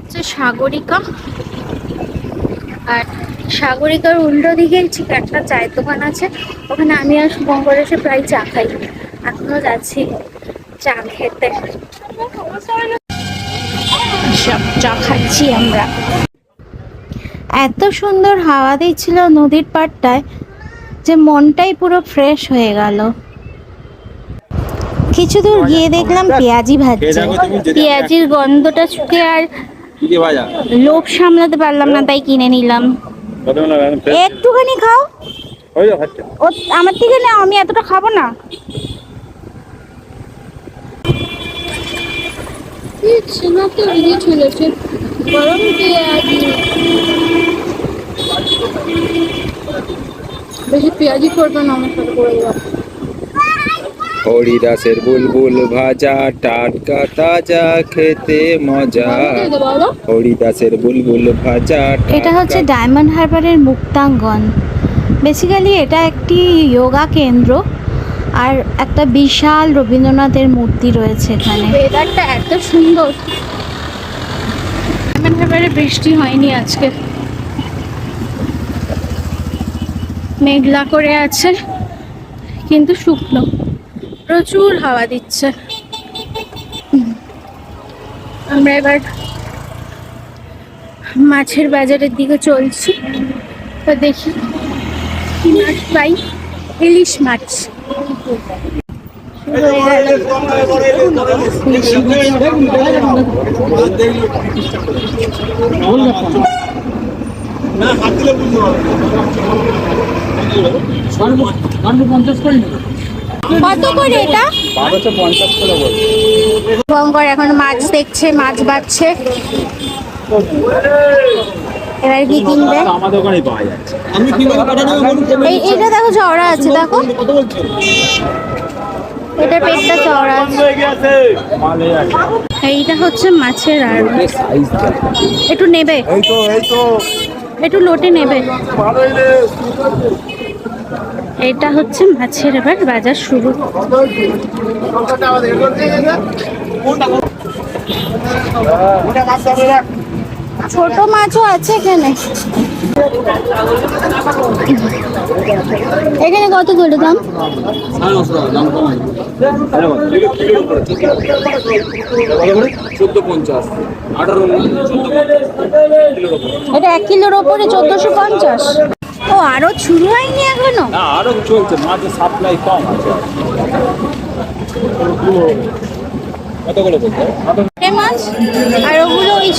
হচ্ছে সাগরিকা, আর সাগরিকার উল্টো দিকে ঠিক একটা চায়ের দোকান আছে। ওখানে আমি আর শুভঙ্কর এসে প্রায় চা খাই, এখনো যাচ্ছি চা খেতে। সব চা খাচ্ছি আমরা। এত সুন্দর হাওয়া দিচ্ছিল নদীর পাড়টায় যে মনটাই পুরো ফ্রেশ হয়ে গেল। কিছু দূর গিয়ে দেখলাম পেঁয়াজি ভাজছে। পেঁয়াজির গন্ধটা শুকে আর লোভ সামলাতে পারলাম না, তাই কিনে নিলাম। একটুখানি খাও, আমার থেকে না, আমি এতটা খাবো না। গরম পেঁয়াজি, বেশি পেঁয়াজি করবে না আমার সাথে করে দেওয়া। হরিদাসের বুলবুল ভাজা টাটকা তাজা খেতে মজা। হরিদাসের বুলবুল ভাজা। এটা হচ্ছে ডায়মন্ড হারবারের মুক্তাঙ্গন। বেসিক্যালি এটা একটি যোগা কেন্দ্র, আর একটা বিশাল রবীন্দ্রনাথের মূর্তি রয়েছে এখানে। ওয়েদারটা এত সুন্দর। ডায়মন্ড হারবারে বৃষ্টি হয়নি আজকে, মেঘলা করে আছে কিন্তু শুকনো, প্রচুর হাওয়া দিচ্ছে। আমরা এবার মাছের বাজারের দিকে চলছি, তো দেখি কি মাছ পাই। ইলিশ মাছ কত করে এটা? 1250 করে বল। গঙ্গর এখন মাছ দেখছে, মাছ বাচ্ছে। এবার কি কিনবে? আমার দোকানেই পাওয়া যাচ্ছে। এইটা দেখো চওড়া আছে, দেখো এটা পেটটা চওড়া আছে। এইটা হচ্ছে মাছের আর একটু নেবে, একটু লোটে নেবে। এটা হচ্ছে মাছের এবার বাজার শুরু। ছোট মাছও আছে এখানে। এখানে কত করে দাম? এটা 1 কিলোর ওপরে 1450। ও আরো শুরু হয়নি এখনো? আরো চলছে, মাছের সাপ্লাই কম আছে। কত করে বলতে? মাছ আর ওগুলো ওই